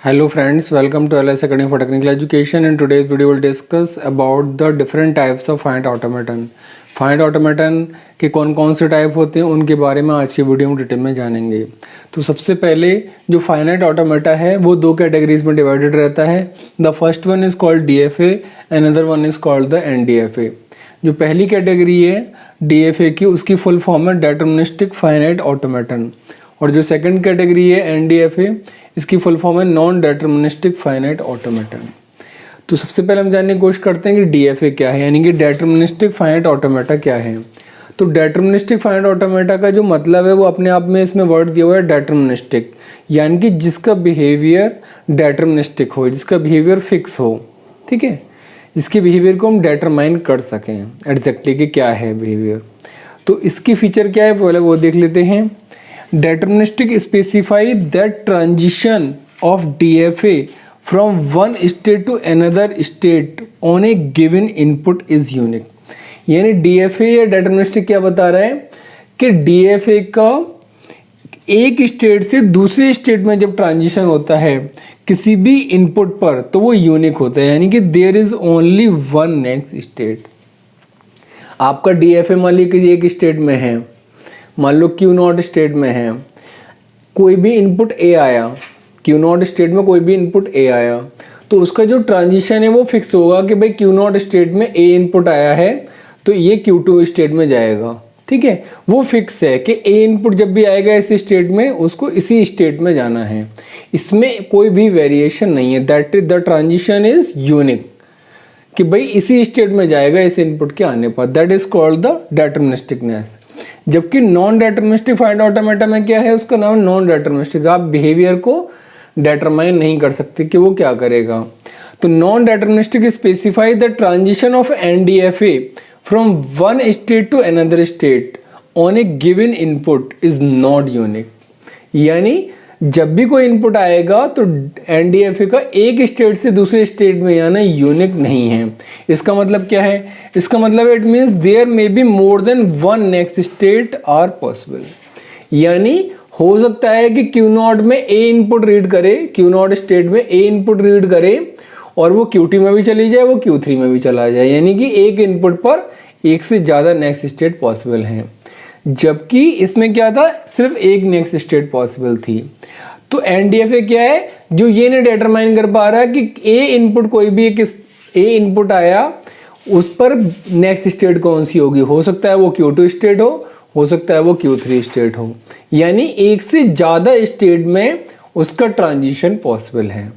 Hello friends, welcome to LS Academy for Technical Education. In today's video we'll discuss about the different types of finite automaton. Finite automaton के कौन कौन से type होते हैं उनके बारे में आज की वीडियो में डिटेल में जानेंगे। तो सबसे पहले जो फाइनाइट ऑटोमेटा है वो दो कैटेगरीज में डिवाइडेड रहता है। The first one is called DFA and other one is called the NDFA। जो पहली कैटेगरी है DFA की, उसकी फुल फॉर्म है डिटरमिनिस्टिक फाइनाइट ऑटोमेटन, और जो सेकंड कैटेगरी है NDFA, इसकी फुल फॉर्म है नॉन डिटरमिनिस्टिक फाइनाइट ऑटोमेटन। तो सबसे पहले हम जानने की कोशिश करते हैं कि DFA क्या है, यानी कि डिटरमिनिस्टिक फाइनाइट ऑटोमेटा क्या है। तो डिटरमिनिस्टिक फाइनाइट ऑटोमेटा का जो मतलब है वो अपने आप में इसमें वर्ड दिया हुआ है डिटरमिनिस्टिक, यानी कि जिसका बिहेवियर डिटरमिनिस्टिक हो, जिसका बिहेवियर फिक्स हो, ठीक है, इसके बिहेवियर को हम डिटरमाइन कर सकें एग्जैक्टली कि क्या है बिहेवियर। तो इसकी फीचर क्या है पहले वो देख लेते हैं। Deterministic specify that transition of DFA from one state to another state on a given input is unique। यानी DFA या deterministic क्या बता रहा है कि DFA का एक स्टेट से दूसरे स्टेट में जब ट्रांजिशन होता है किसी भी इनपुट पर तो वो यूनिक होता है, यानी कि there is only one next state. आपका DFA मान लीजिए एक स्टेट में है, मान लो Q0 स्टेट में है, कोई भी इनपुट A आया, Q0 स्टेट में कोई भी इनपुट A आया, तो उसका जो ट्रांजिशन है वो फिक्स होगा कि भाई Q0 स्टेट में A इनपुट आया है तो ये Q2 स्टेट में जाएगा, ठीक है। वो फिक्स है कि A इनपुट जब भी आएगा इसी स्टेट में उसको इसी स्टेट में जाना है, इसमें कोई भी वेरिएशन नहीं है। That is the transition is unique, कि भाई इसी स्टेट में जाएगा इस इनपुट के आने पर। That is called the deterministicness. जबकि नॉन डिटरमिनिस्टिक फाइनाइट ऑटोमेटा में क्या है, उसका नाम नॉन डिटरमिनिस्टिक, आप बिहेवियर को डिटरमाइन नहीं कर सकते कि वो क्या करेगा। तो non deterministic specify the transition of NDFA from one state to another state on a given input is not unique. यानी जब भी कोई इनपुट आएगा तो NDFA का एक स्टेट से दूसरे स्टेट में जाना यूनिक नहीं है। इसका मतलब क्या है, इसका मतलब it means there may be more than one next state are possible. यानी हो सकता है कि Q0 में A इनपुट रीड करे, Q0 स्टेट में A इनपुट रीड करे और वो Q2 में भी चली जाए, वो Q3 में भी चला जाए, यानी कि एक इनपुट पर एक से ज़्यादा नेक्स्ट स्टेट पॉसिबल हैं। जबकि इसमें क्या था, सिर्फ एक नेक्स्ट स्टेट पॉसिबल थी। तो NDFA क्या है, जो ये नहीं डिटरमाइन कर पा रहा है कि A इनपुट कोई भी एक A इनपुट आया उस पर नेक्स्ट स्टेट कौन सी होगी। हो सकता है वो Q2 स्टेट हो सकता है वो Q3 स्टेट हो, यानी एक से ज़्यादा स्टेट में उसका ट्रांजिशन पॉसिबल है।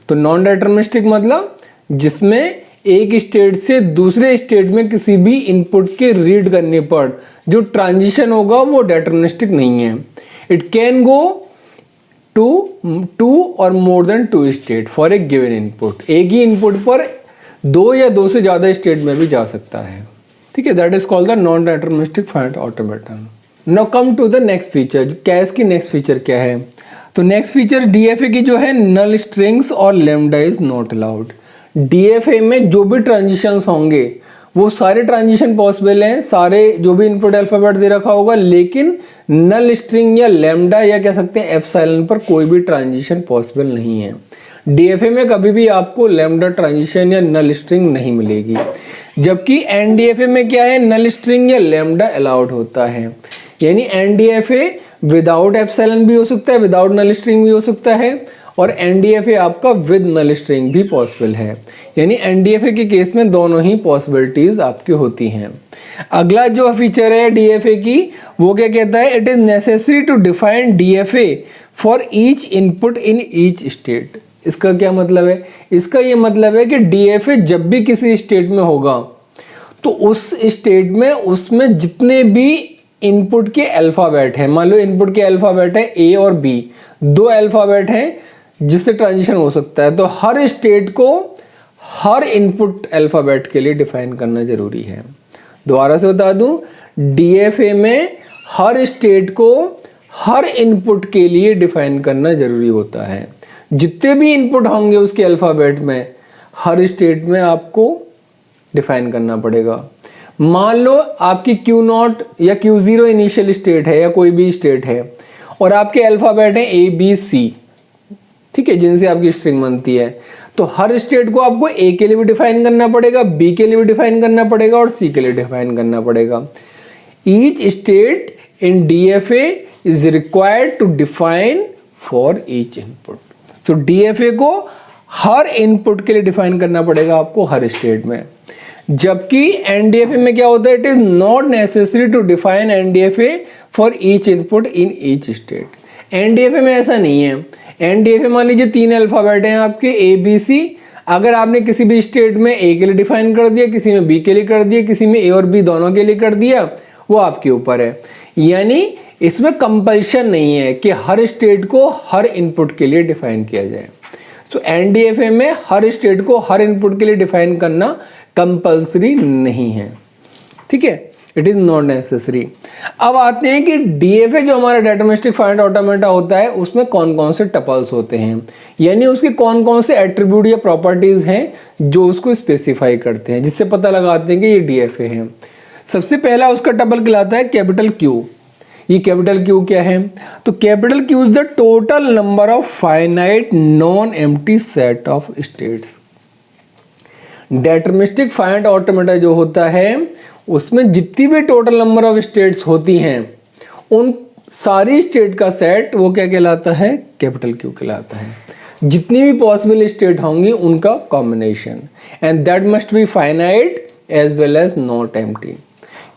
तो नॉन डिटरमिनिस्टिक मतलब जिसमें एक स्टेट से दूसरे स्टेट में किसी भी इनपुट के रीड करने पर जो ट्रांजिशन होगा वो डिटरमिनिस्टिक नहीं है। इट कैन गो टू और more than two state for a given input. एक ही इनपुट पर दो या दो से ज़्यादा स्टेट में भी जा सकता है, ठीक है। That is called the non deterministic finite automaton. Now come to the next feature. Case की नेक्स्ट फीचर क्या है, तो नेक्स्ट फीचर DFA की जो है नल स्ट्रिंग्स और lambda is not allowed. DFA में जो भी ट्रांजिशंस होंगे वो सारे ट्रांजिशन पॉसिबल हैं, सारे जो भी इनपुट अल्फाबेट दे रखा होगा, लेकिन नल स्ट्रिंग या लैम्डा या कह सकते हैं एप्सिलॉन पर कोई भी ट्रांजिशन पॉसिबल नहीं है। DFA में कभी भी आपको लैम्डा ट्रांजिशन या नल स्ट्रिंग नहीं मिलेगी। जबकि NDFA में क्या है, नल स्ट्रिंग या लैम्डा अलाउड होता है। यानी NDFA विदाउट एप्सिलॉन भी हो सकता है, विदाउट नल स्ट्रिंग भी हो सकता है, और NDFA आपका विद नल स्ट्रिंग भी पॉसिबल है। यानी NDFA के केस में दोनों ही पॉसिबिलिटीज आपकी होती हैं। अगला जो फीचर है DFA की वो क्या कहता है, it is necessary to define DFA for each input in each state. इसका क्या मतलब है, इसका ये मतलब है कि DFA जब भी किसी स्टेट में होगा तो उस स्टेट में उसमें जितने भी इनपुट के अल्फाबेट हैं, मान लो इनपुट के अल्फाबेट है A और B, दो अल्फाबेट हैं जिससे ट्रांजिशन हो सकता है, तो हर स्टेट को हर इनपुट अल्फाबेट के लिए डिफाइन करना जरूरी है। दोबारा से बता दूं, DFA में हर स्टेट को हर इनपुट के लिए डिफाइन करना जरूरी होता है। जितने भी इनपुट होंगे उसके अल्फाबेट में हर स्टेट में आपको डिफाइन करना पड़ेगा। मान लो आपकी Q0 या Q0 इनिशियल स्टेट है या कोई भी स्टेट है और आपके अल्फाबेट हैं A B C, ठीक है, जिनसे आपकी स्ट्रिंग बनती है। तो हर स्टेट को आपको ए के लिए भी डिफाइन करना पड़ेगा, बी के लिए भी डिफाइन करना पड़ेगा और सी के लिए डिफाइन करना पड़ेगा। Each state in DFA is required to define for each input. तो डीएफए को हर इनपुट के लिए डिफाइन करना पड़ेगा आपको हर स्टेट में। जबकि एनडीएफए में क्या होता है, it is not necessary to define NDFA for each input in each state. NDFA में ऐसा नहीं है। एनडीएफए मान लीजिए 3 अल्फाबेट हैं आपके ए बी सी, अगर आपने किसी भी स्टेट में ए के लिए डिफाइन कर दिया, किसी में बी के लिए कर दिया, किसी में ए और बी दोनों के लिए कर दिया, वो आपके ऊपर है। यानी इसमें कंपल्शन नहीं है कि हर स्टेट को हर इनपुट के लिए डिफाइन किया जाए। तो एनडीएफए में हर स्टेट को हर इनपुट के लिए डिफाइन करना कंपल्सरी नहीं है, ठीक है, इट इज नॉट नेसेसरी। अब आते हैं कि डीएफए जो हमारा डिटरमिनिस्टिक फाइनाइट ऑटोमेटा होता है उसमें कौन कौन से टपल्स होते हैं, यानी उसके कौन कौन से एट्रीब्यूट या प्रॉपर्टीज हैं जो उसको स्पेसिफाई करते हैं, जिससे पता लगाते हैं कि ये डीएफए है। सबसे पहला उसका टपल कहलाता है कैपिटल क्यू। ये कैपिटल क्यू क्या है, तो capital Q is the total number of finite non empty set of states. Deterministic finite automata जो होता है उसमें जितनी भी टोटल नंबर ऑफ स्टेट्स होती हैं उन सारी स्टेट का सेट वो क्या कहलाता है, कैपिटल क्यू कहलाता है। जितनी भी पॉसिबल स्टेट होंगी उनका combination, and that must be finite as well as not empty.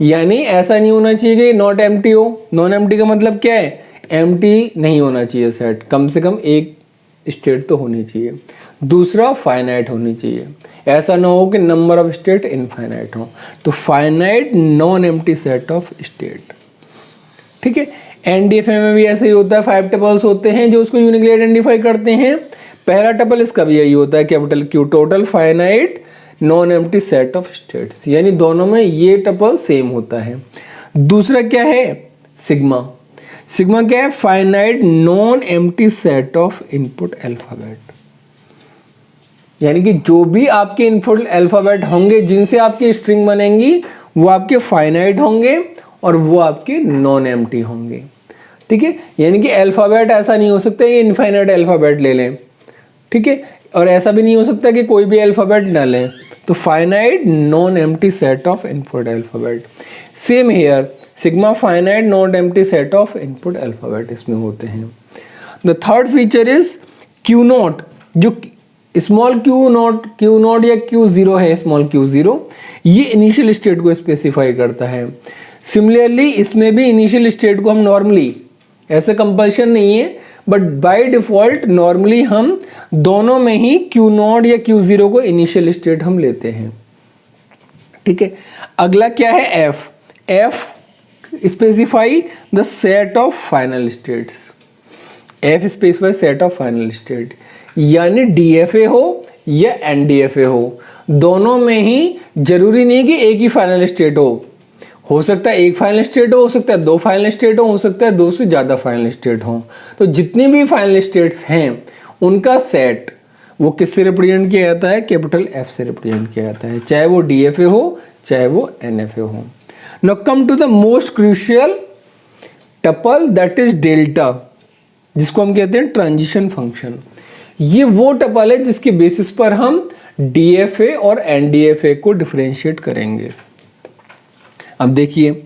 यानी ऐसा नहीं होना चाहिए कि नॉट एम्प्टी हो। नॉन एम्प्टी का मतलब क्या है, एम्प्टी नहीं होना चाहिए सेट, कम से कम एक स्टेट तो होनी चाहिए। दूसरा फाइनाइट होनी चाहिए, ऐसा ना हो कि नंबर ऑफ स्टेट इनफाइनाइट हो। तो finite non empty set of state, ठीक है। एनडीएफए में भी ऐसे ही होता है, 5 टपल्स होते हैं जो उसको यूनिकली आइडेंटिफाई करते हैं। पहला टपल इसका भी यही होता है, capital Q, total finite non empty set of states, यानी दोनों में ये टपल सेम होता है। दूसरा क्या है, सिग्मा। सिग्मा क्या है, finite non empty set of input alphabet, यानी कि जो भी आपके इनपुट अल्फाबेट होंगे जिनसे आपकी स्ट्रिंग बनेंगी वो आपके फाइनाइट होंगे और वो आपके नॉन एम्प्टी होंगे, ठीक है। यानी कि अल्फाबेट ऐसा नहीं हो सकता कि इनफाइनाइट अल्फाबेट ले लें, ठीक है, और ऐसा भी नहीं हो सकता कि कोई भी अल्फाबेट ना लें। तो finite non empty set of input alphabet. Same here, sigma finite non empty set of input alphabet इसमें होते हैं। The third feature is Q not, जो स्मॉल क्यू नॉट या क्यू जीरो है, स्मॉल क्यू जीरो, ये initial state को specify करता है। सिमिलरली इसमें भी इनिशियल स्टेट को हम नॉर्मली, ऐसे कंपल्शन नहीं है बट बाय डिफॉल्ट नॉर्मली हम दोनों में ही क्यू नॉट या क्यू जीरो को इनिशियल स्टेट हम लेते हैं, ठीक है। अगला क्या है, F. F specify the set of final states. F specify set of final state, यानी डीएफए हो या एनडीएफए हो, दोनों में ही जरूरी नहीं कि एक ही फाइनल स्टेट हो सकता है एक फाइनल स्टेट हो सकता है 2 फाइनल स्टेट हो सकता है 2 से ज़्यादा फाइनल स्टेट हो। तो जितनी भी फाइनल स्टेट्स हैं उनका सेट वो किससे रिप्रेजेंट किया जाता है, कैपिटल एफ से रिप्रेजेंट किया जाता है, चाहे वो डीएफए हो चाहे वो एनएफए हो। Now come to the most crucial tuple, that is delta, जिसको हम कहते हैं ट्रांजिशन फंक्शन। ये वो टपल है जिसके बेसिस पर हम डीएफए और एनडीएफए को डिफरेंशिएट करेंगे। अब देखिए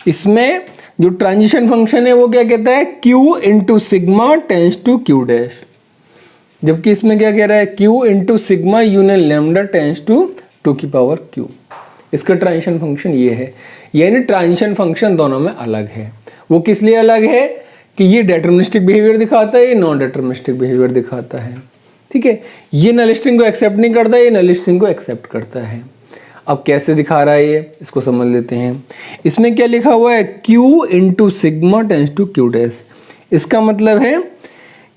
इसमें जो ट्रांजिशन फंक्शन है वो क्या कहता है, q into sigma tends to Q dash, जबकि इसमें क्या कह रहा है, q into sigma union lambda tends to 2 की पावर q। इसका ट्रांजिशन फंक्शन ये है, यानी ट्रांजिशन फंक्शन दोनों में अलग है। वो किस लिए अलग है कि ये डिटरमिनिस्टिक बिहेवियर दिखाता है, ये नॉन डिटरमिनिस्टिक बिहेवियर दिखाता है, ठीक है। ये नल स्ट्रिंग को एक्सेप्ट नहीं करता, ये नल स्ट्रिंग को एक्सेप्ट करता है। अब कैसे दिखा रहा है ये, इसको समझ लेते हैं। इसमें क्या लिखा हुआ है, q into sigma tends to Q dash. इसका मतलब है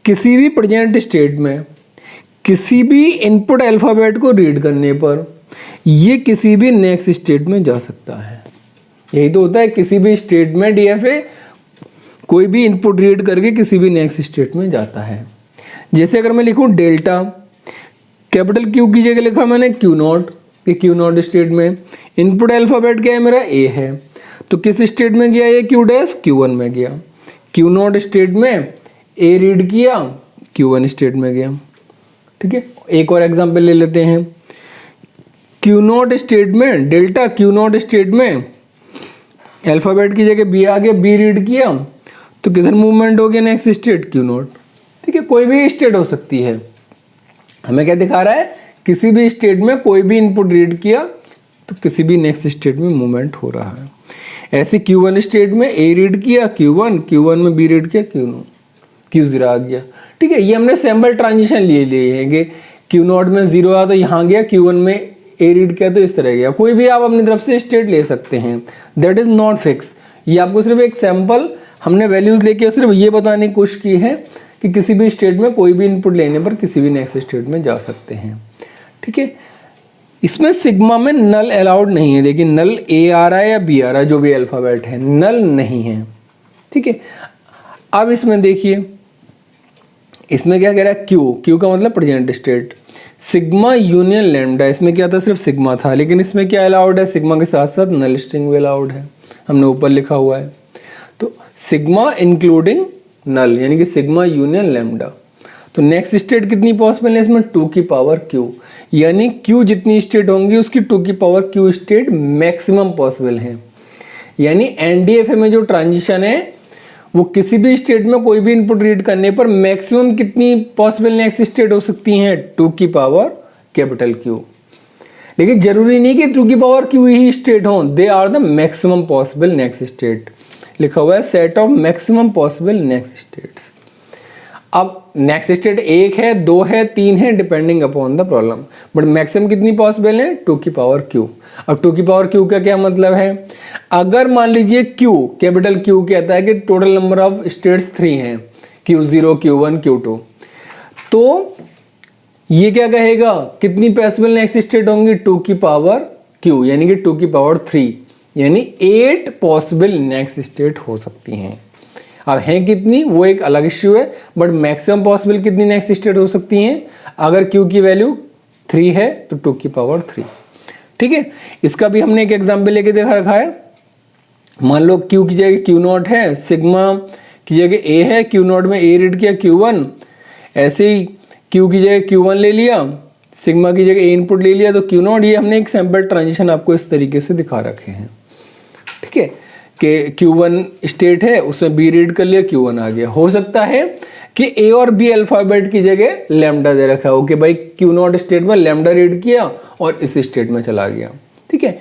किसी भी प्रेजेंट स्टेट में किसी भी इनपुट अल्फाबेट को रीड करने पर ये किसी भी नेक्स्ट स्टेट में जा सकता है। यही तो होता है, किसी भी स्टेट में डीएफए कोई भी इनपुट रीड करके किसी भी नेक्स्ट स्टेट में जाता है। जैसे अगर मैं लिखूं डेल्टा, कैपिटल क्यू की जगह लिखा मैंने क्यू नॉट, कि क्यू नॉट स्टेट में इनपुट अल्फाबेट क्या है मेरा, ए है, तो किस स्टेट में गया ये क्यू डैश, Q1 में गया। क्यू नॉट स्टेट में ए रीड किया Q1 स्टेट में गया। ठीक है, एक और एग्जांपल ले लेते हैं। Q0 स्टेट में, डेल्टा Q0 स्टेट में अल्फ़ाबेट की जगह बी आ गया, बी रीड किया तो किधर मूवमेंट हो गया, नेक्स्ट स्टेट Q0। ठीक है, कोई भी स्टेट हो सकती है। हमें क्या दिखा रहा है, किसी भी स्टेट में कोई भी इनपुट रीड किया तो किसी भी नेक्स्ट स्टेट में मूवमेंट हो रहा है। ऐसे Q1 स्टेट में A रीड किया Q1 में B रीड किया Q0 आ गया। ठीक है, ये हमने सैम्पल ट्रांजिशन लिए हैं कि Q0 में 0 आया तो यहाँ गया, Q1 में A रीड किया तो इस तरह गया। कोई भी आप अपनी तरफ से स्टेट ले सकते हैं, दैट इज नॉट फिक्स। ये आपको सिर्फ एक सैम्पल हमने वैल्यूज लेके सिर्फ ये बताने की कोशिश की है कि किसी भी स्टेट में कोई भी इनपुट लेने पर किसी भी नेक्स्ट स्टेट में जा सकते हैं। ठीक है, इसमें सिग्मा में नल अलाउड नहीं है। देखिए नल A आ रहा है या B आ रहा है, जो भी अल्फ़ाबेट है, नल नहीं है। ठीक है, अब इसमें देखिए, इसमें क्या कह रहा है, Q का मतलब present state, sigma union lambda. इसमें क्या था, सिर्फ सिग्मा था, लेकिन इसमें क्या अलाउड है, सिग्मा के साथ साथ नल स्ट्रिंग भी अलाउड है, हमने ऊपर लिखा हुआ है। तो सिग्मा इंक्लूडिंग नल, यानी कि सिग्मा यूनियन लैम्डा। तो नेक्स्ट स्टेट कितनी पॉसिबल है इसमें, 2 की पावर Q, यानी Q जितनी स्टेट होंगी उसकी 2 की power Q state maximum possible है। यानी NDFA में जो ट्रांजिशन है वो किसी भी स्टेट में कोई भी इनपुट रीड करने पर मैक्सिमम कितनी पॉसिबल नेक्स्ट स्टेट हो सकती हैं, 2 की पावर कैपिटल Q। लेकिन जरूरी नहीं कि 2 की पावर Q ही स्टेट हो, they are the maximum possible next state. लिखा हुआ है set of maximum possible next states. अब नेक्स्ट स्टेट 1 है, 2 है, 3 है, depending upon the problem, but maximum कितनी पॉसिबल है, 2 की पावर Q। अब 2 की पावर Q का क्या मतलब है, अगर मान लीजिए Q कैपिटल Q कहता है कि टोटल नंबर ऑफ स्टेट्स 3 हैं, Q0 Q1 Q2, तो ये क्या कहेगा, कितनी पॉसिबल नेक्स्ट स्टेट होंगी, 2 की पावर Q, यानी कि 2 की पावर 3, यानी 8 पॉसिबल नेक्स्ट स्टेट हो सकती हैं। अब हैं कितनी वो एक अलग इश्यू है, बट मैक्सिमम पॉसिबल कितनी नेक्स्ट स्टेट हो सकती हैं, अगर Q की वैल्यू 3 है तो 2 की पावर 3। ठीक है, इसका भी हमने एक एग्जाम्पल लेके देखा रखा है। मान लो Q की जगह Q0 है, सिग्मा की जगह A है, Q0 में A रीड किया Q1, ऐसे ही Q की जगह Q1 ले लिया, सिग्मा की जगह A इनपुट ले लिया तो Q0। ये हमने एक सैम्पल ट्रांजिशन आपको इस तरीके से दिखा रखे हैं। ठीक है, कि Q1 स्टेट है, उसमें B रीड कर लिया, Q1 आ गया। हो सकता है कि A और B अल्फ़ाबेट की जगह लैम्डा दे रखा हो कि भाई Q0 स्टेट में लैम्डा रीड किया और इस स्टेट में चला गया। ठीक है,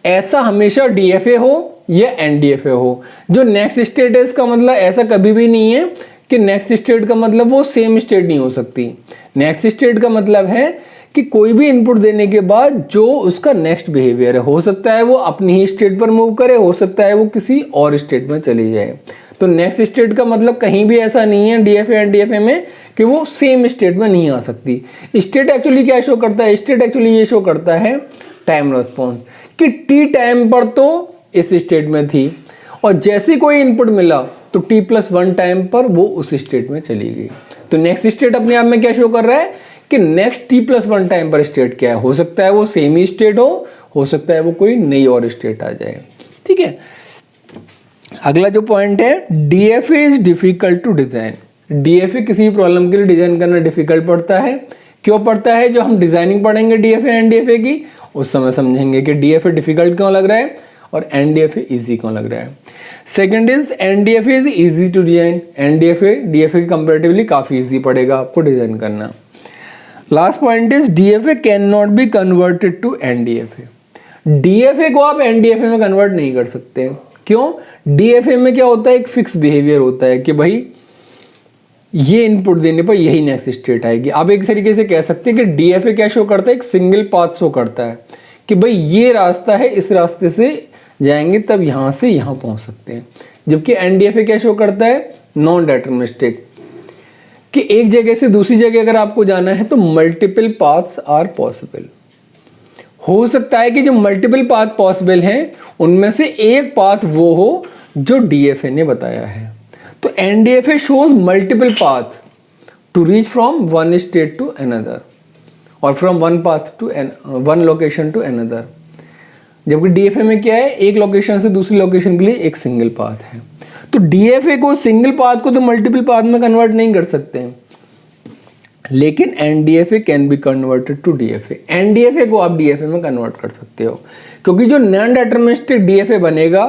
ऐसा हमेशा DFA हो या NDFA हो, जो नेक्स्ट स्टेट है इसका मतलब ऐसा कभी भी नहीं है कि नेक्स्ट स्टेट का मतलब वो सेम स्टेट नहीं हो सकती। नेक्स्ट स्टेट का मतलब है कि कोई भी इनपुट देने के बाद जो उसका नेक्स्ट बिहेवियर है, हो सकता है वो अपनी ही स्टेट पर मूव करे, हो सकता है वो किसी और स्टेट में चली जाए। तो नेक्स्ट स्टेट का मतलब कहीं भी ऐसा नहीं है DFA एंड DFA में कि वो सेम स्टेट में नहीं आ सकती। स्टेट एक्चुअली क्या शो करता है, स्टेट एक्चुअली ये शो करता है टाइम रिस्पॉन्स, कि T टाइम पर तो इस स्टेट में थी और जैसे कोई इनपुट मिला तो T+1 टाइम पर वो उस स्टेट में चली गई। तो नेक्स्ट स्टेट अपने आप में क्या शो कर रहा है कि नेक्स्ट T+1 टाइम पर स्टेट क्या है, हो सकता है वो सेम ही स्टेट हो सकता है वो कोई नई और स्टेट आ जाए। ठीक है, अगला जो पॉइंट है, DFA is difficult to design. DFA किसी भी प्रॉब्लम के लिए डिजाइन करना डिफिकल्ट पड़ता है। क्यों पड़ता है, जो हम डिजाइनिंग पढ़ेंगे DFA एंड DFA की उस समय समझेंगे कि DFA डिफिकल्ट क्यों लग रहा है और NDFA इजी क्यों लग रहा है। Second is NDFA is easy to design. NDFA DFA के कंपेरेटिवली काफ़ी इजी पड़ेगा आपको डिजाइन करना। Last point is DFA can not be converted to NDFA। DFA को आप NDFA में कन्वर्ट नहीं कर सकते। क्यों, DFA में क्या होता है, एक फिक्स बिहेवियर होता है कि भाई ये इनपुट देने पर यही नेक्स्ट स्टेट आएगी। आप एक तरीके से कह सकते हैं कि DFA क्या शो करता है, एक सिंगल पाथ शो करता है कि भाई ये रास्ता है, इस रास्ते से जाएंगे तब यहाँ से यहाँ पहुँच सकते हैं। जबकि NDFA क्या शो करता है, नॉन डिटरमिनिस्टिक, कि एक जगह से दूसरी जगह अगर आपको जाना है तो मल्टीपल पाथ्स आर पॉसिबल। हो सकता है कि जो मल्टीपल पाथ पॉसिबल हैं उनमें से एक पाथ वो हो जो DFA ने बताया है। तो NDFA shows multiple path to reach from one state to another और from one path to one location to another. जबकि DFA में क्या है, एक लोकेशन से दूसरी लोकेशन के लिए एक सिंगल पाथ है। तो DFA को सिंगल पाथ को तो मल्टीपल पाथ में कन्वर्ट नहीं कर सकते हैं। लेकिन NDFA can be converted to DFA, NDFA को आप डीएफए में कन्वर्ट कर सकते हो, क्योंकि जो नॉन डिटरमिनिस्टिक डीएफए बनेगा,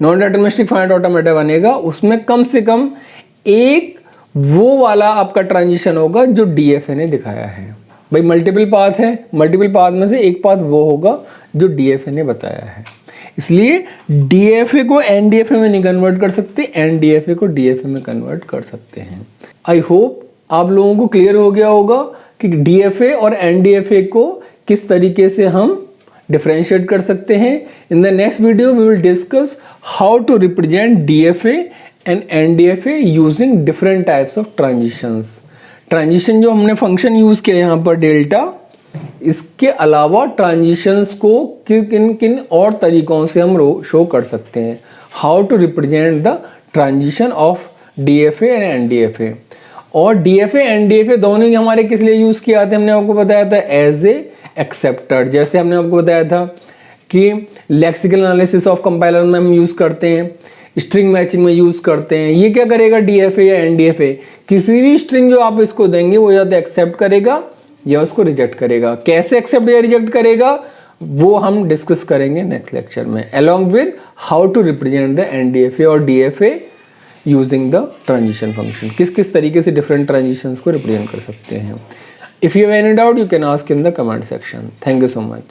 नॉन डिटरमिनिस्टिक फाइनाइट ऑटोमेटा बनेगा, उसमें कम से कम एक वो वाला आपका ट्रांजिशन होगा जो डीएफए ने दिखाया है। भाई मल्टीपल पाथ है, मल्टीपल पाथ में से एक पाथ वो होगा जो डीएफए ने बताया है। इसलिए डीएफए को एनडीएफए में नहीं कन्वर्ट कर सकते, एनडीएफए को डीएफए में कन्वर्ट कर सकते हैं। आई होप आप लोगों को क्लियर हो गया होगा कि डीएफए और एनडीएफए को किस तरीके से हम डिफरेंशिएट कर सकते हैं। In the next video we will discuss how to represent DFA and NDFA using different types of transitions. Transition जो हमने फंक्शन यूज किया यहाँ पर डेल्टा, इसके अलावा ट्रांजिशंस को किन किन और तरीकों से हम शो कर सकते हैं। How to represent the transition of DFA and NDFA. और डीएफए एनडीएफए दोनों ही हमारे किस लिए यूज किए जाते हैं, हमने आपको बताया था एज ए एक्सेप्टर। जैसे हमने आपको बताया था कि लेक्सिकल एनालिसिस ऑफ कंपाइलर में हम यूज करते हैं, स्ट्रिंग मैचिंग में यूज करते हैं। ये क्या करेगा, डीएफए या एनडीएफए, किसी भी स्ट्रिंग जो आप इसको देंगे वो या तो एक्सेप्ट करेगा या उसको रिजेक्ट करेगा। कैसे एक्सेप्ट या रिजेक्ट करेगा वो हम डिस्कस करेंगे नेक्स्ट लेक्चर में, along with how to represent the NDFA और DFA using the transition function. किस किस तरीके से डिफरेंट ट्रांजिशंस को रिप्रेजेंट कर सकते हैं। If you have any doubt you can ask in the comment section. Thank you so much.